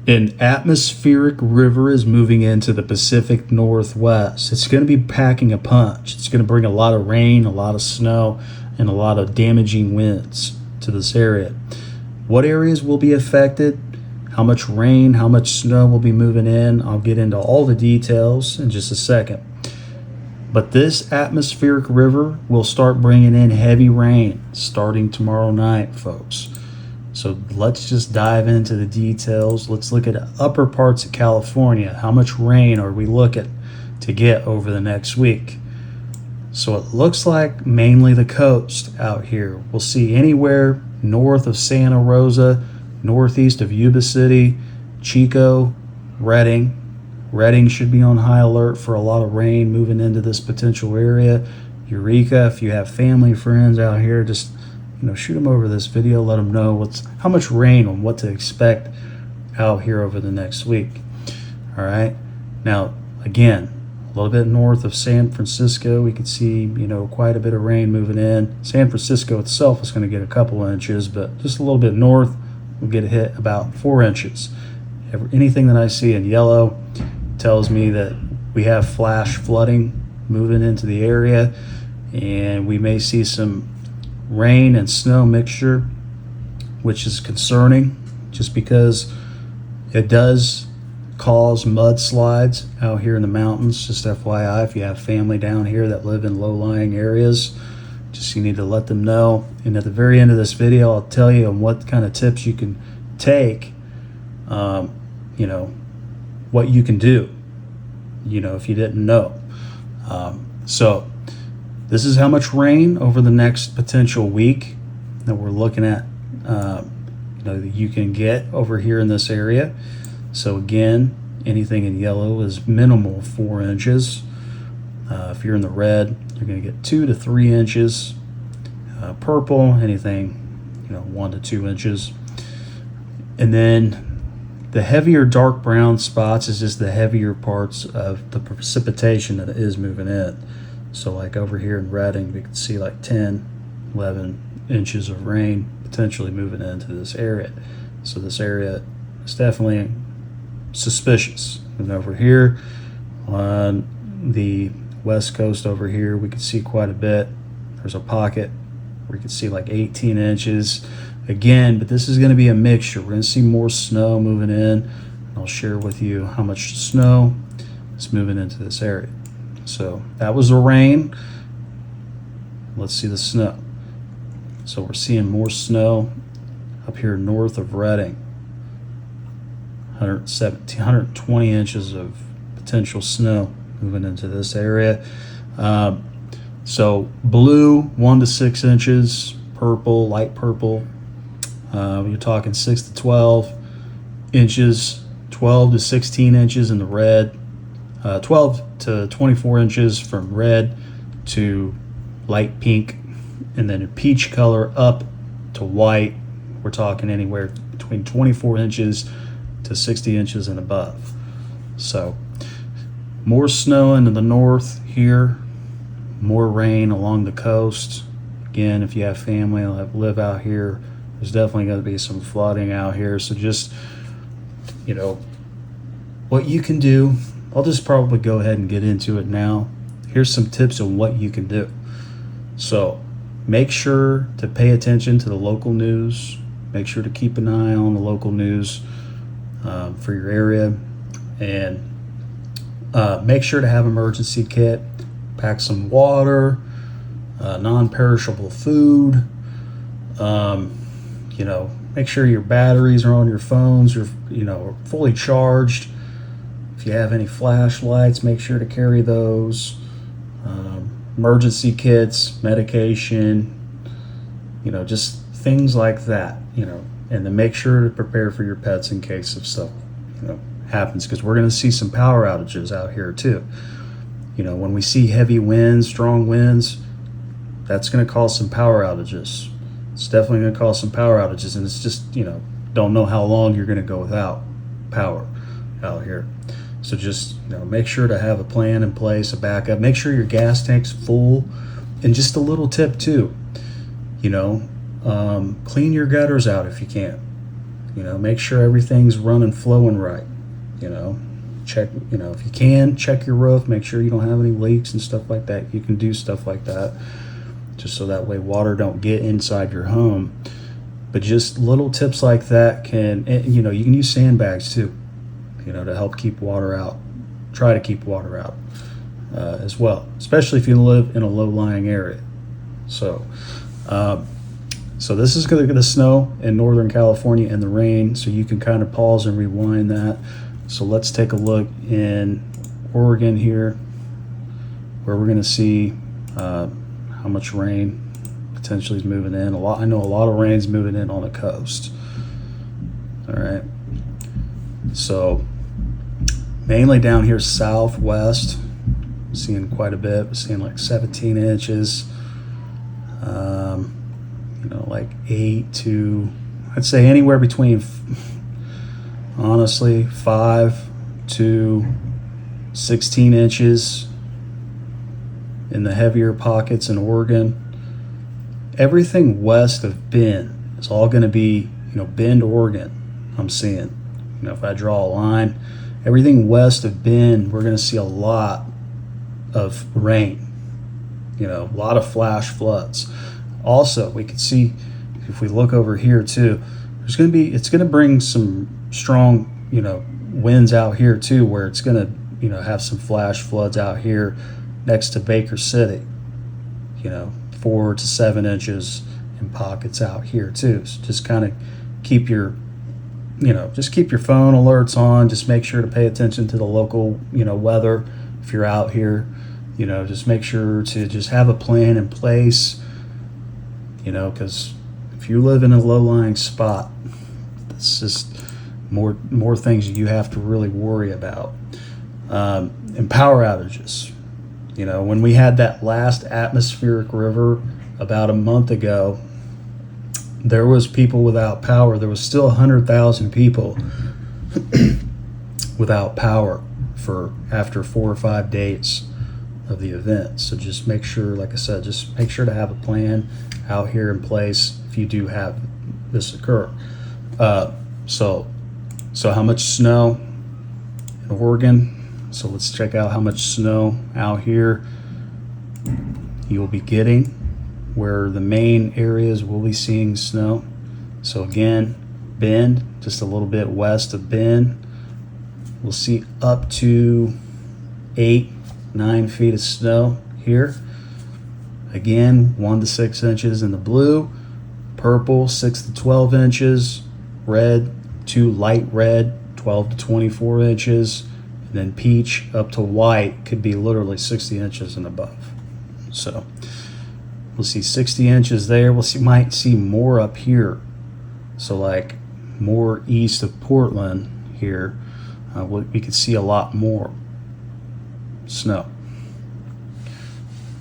An atmospheric river is moving into the Pacific Northwest. It's going to be packing a punch. It's going to bring a lot of rain, a lot of snow, and a lot of damaging winds to this area. What areas will be affected? How much rain, how much snow will be moving in? I'll get into all the details in just a second. But this atmospheric river will start bringing in heavy rain starting tomorrow night, folks. So let's just dive into the details. Let's look at the upper parts of California. How much rain are we looking to get over the next week? So it looks like mainly the coast out here. We'll see anywhere north of Santa Rosa, northeast of Yuba City, Chico, Redding. Redding should be on high alert for a lot of rain moving into this potential area. Eureka, if you have family, friends out here, just shoot them over this video, let them know how much rain and what to expect out here over the next week. All right. Now, again, a little bit north of San Francisco, we could see, quite a bit of rain moving in. San Francisco itself is going to get a couple inches, but just a little bit north, we'll get hit about 4 inches. Anything that I see in yellow tells me that we have flash flooding moving into the area, and we may see some rain and snow mixture, which is concerning just because it does cause mudslides out here in the mountains. Just FYI, if you have family down here that live in low-lying areas, just you need to let them know. And at the very end of this video, I'll tell you on what kind of tips you can take, what you can do, if you didn't know. So this is how much rain over the next potential week that we're looking at, that you can get over here in this area. So again, anything in yellow is minimal 4 inches. If you're in the red, you're going to get 2 to 3 inches. Purple, anything, 1 to 2 inches. And then the heavier dark brown spots is just the heavier parts of the precipitation that is moving in. So like over here in Redding, we can see like 10, 11 inches of rain potentially moving into this area. So this area is definitely suspicious. And over here on the west coast over here, we can see quite a bit. There's a pocket where you can see like 18 inches. Again, but this is going to be a mixture. We're going to see more snow moving in. I'll share with you how much snow is moving into this area. So that was the rain. Let's see the snow. So we're seeing more snow up here north of Redding. 120 inches of potential snow moving into this area. So blue, 1 to 6 inches. Purple, light purple. You're talking 6 to 12 inches. 12 to 16 inches in the red. 12 to 24 inches from red to light pink, and then a peach color up to white. We're talking anywhere between 24 inches to 60 inches and above. So more snow into the north here, more rain along the coast. Again, if you have family that live out here, there's definitely going to be some flooding out here. So just, what you can do, I'll just probably go ahead and get into it now. Here's some tips on what you can do. So make sure to pay attention to the local news. Make sure to keep an eye on the local news for your area. And make sure to have emergency kit. Pack some water, non-perishable food. Make sure your batteries are on your phones, are fully charged. If you have any flashlights, make sure to carry those. Emergency kits, medication, just things like that, and then make sure to prepare for your pets in case of stuff, happens, because we're going to see some power outages out here too. When we see heavy winds, strong winds, that's going to cause some power outages. It's definitely going to cause some power outages, and it's just, don't know how long you're going to go without power out here. So just make sure to have a plan in place, a backup. Make sure your gas tank's full. And just a little tip too, clean your gutters out if you can. Make sure everything's running, flowing right. Check, if you can, check your roof, make sure you don't have any leaks and stuff like that. You can do stuff like that just so that way water don't get inside your home. But just little tips like that you can use sandbags too, to help keep water out. Try to keep water out as well, especially if you live in a low-lying area. So this is going to get the snow in Northern California and the rain, so you can kind of pause and rewind that. So let's take a look in Oregon here, where we're going to see how much rain potentially is moving in. I know a lot of rain's moving in on the coast. All right. So mainly down here southwest, seeing quite a bit. We're seeing like 17 inches. Like 8 to, I'd say anywhere between, honestly, 5 to 16 inches in the heavier pockets in Oregon. Everything west of Bend is all going to be, Bend, Oregon, I'm seeing. If I draw a line, everything west of Bend, we're going to see a lot of rain, a lot of flash floods. Also, we can see, if we look over here too, it's going to bring some strong, winds out here too, where it's going to, have some flash floods out here next to Baker City, 4 to 7 inches in pockets out here too. So just kind of keep your, just keep your phone alerts on. Just make sure to pay attention to the local, weather. If you're out here, just make sure to just have a plan in place, because if you live in a low-lying spot, it's just more things you have to really worry about. And power outages. When we had that last atmospheric river about a month ago, there was people without power. There was still 100,000 people without power after 4 or 5 days of the event. So just make sure, like I said, just make sure to have a plan out here in place if you do have this occur. So how much snow in Oregon? So let's check out how much snow out here you'll be getting, where the main areas will be seeing snow. So again, Bend, just a little bit west of Bend, we'll see up to 8-9 feet of snow here. Again, 1 to 6 inches in the blue, purple 6 to 12 inches, red to light red 12 to 24 inches, and then peach up to white could be literally 60 inches and above. So we'll see 60 inches there. Might see more up here. So like more east of Portland here, we could see a lot more snow.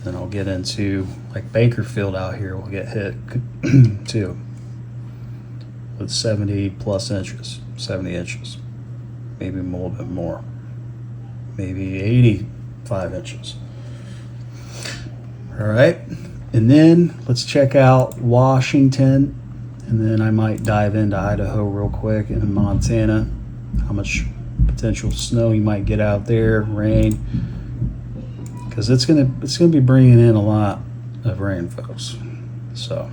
Then I'll get into like Bakerfield out here will get hit too with 70 plus inches, 70 inches, maybe a little bit more, maybe 85 inches. All right, and then let's check out Washington, and then I might dive into Idaho real quick and Montana, how much potential snow you might get out there, rain, because it's gonna be bringing in a lot of rain, folks. So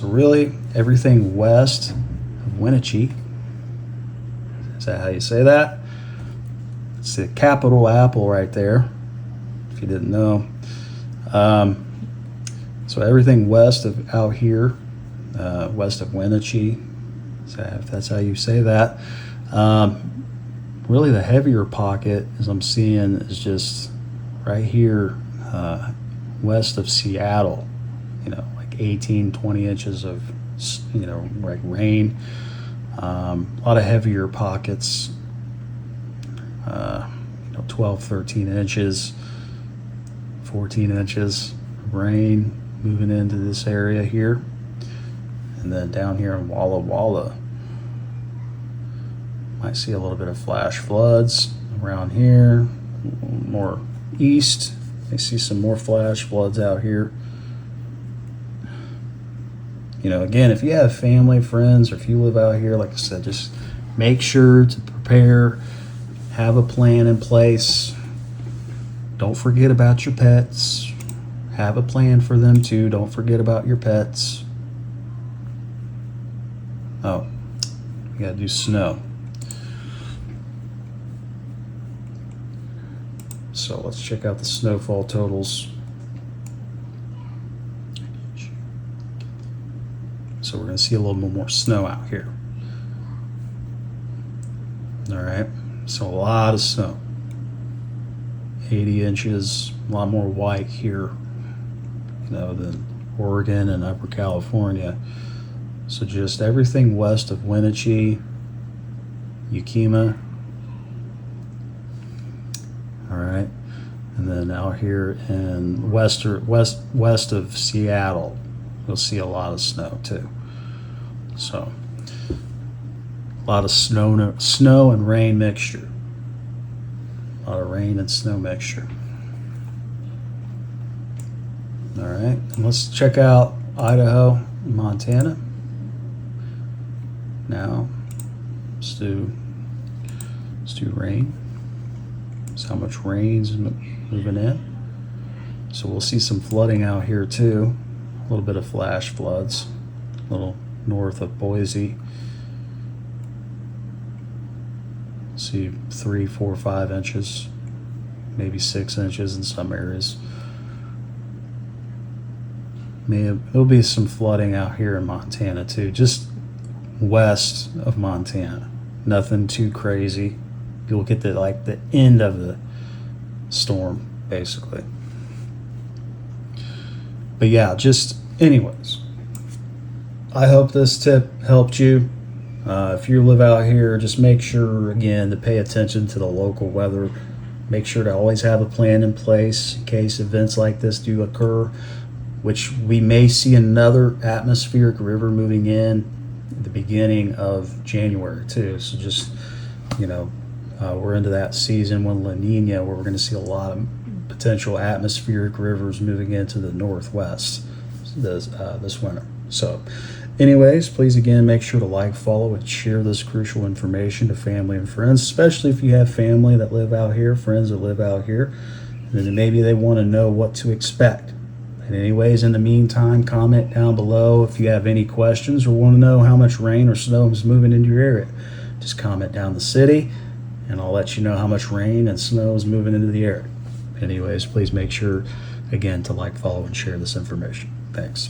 really everything west of Wenatchee, is that how you say that? It's the capital apple right there, if you didn't know. So everything west of out here, west of Wenatchee, if that's how you say that. Really the heavier pocket, as I'm seeing, is just right here west of Seattle, like 18-20 inches of like rain. A lot of heavier pockets, 12-13 inches, 14 inches of rain moving into this area here. And then down here in Walla Walla, might see a little bit of flash floods around here. More east, I see some more flash floods out here. Again, if you have family, friends, or if you live out here, like I said, just make sure to prepare, have a plan in place. Don't forget about your pets. Have a plan for them too. Don't forget about your pets. Oh, you gotta do snow. So let's check out the snowfall totals. So we're going to see a little bit more snow out here. All right, so a lot of snow. 80 inches, a lot more white here, than Oregon and Upper California. So just everything west of Wenatchee, Yakima. All right, and then out here in west of Seattle, you'll see a lot of snow too. So a lot of snow and rain mixture. A lot of rain and snow mixture. All right, and let's check out Idaho and Montana. Now, let's do rain. So how much rain's moving in. So we'll see some flooding out here too. A little bit of flash floods, a little north of Boise. See 3, 4, 5 inches, maybe 6 inches in some areas. There'll be some flooding out here in Montana too, just west of Montana. Nothing too crazy. You'll get the end of the storm basically. But yeah, anyways, I hope this tip helped you. If you live out here, just make sure, again, to pay attention to the local weather. Make sure to always have a plan in place in case events like this do occur, which we may see another atmospheric river moving in at the beginning of January too. So just, we're into that season when La Nina, where we're going to see a lot of potential atmospheric rivers moving into the northwest this winter. So anyways, please again make sure to like, follow, and share this crucial information to family and friends, especially if you have family that live out here, friends that live out here, and then maybe they want to know what to expect. And anyways, in the meantime, comment down below if you have any questions or want to know how much rain or snow is moving into your area. Just comment down the city and I'll let you know how much rain and snow is moving into the area. Anyways, please make sure, again, to like, follow, and share this information. Thanks.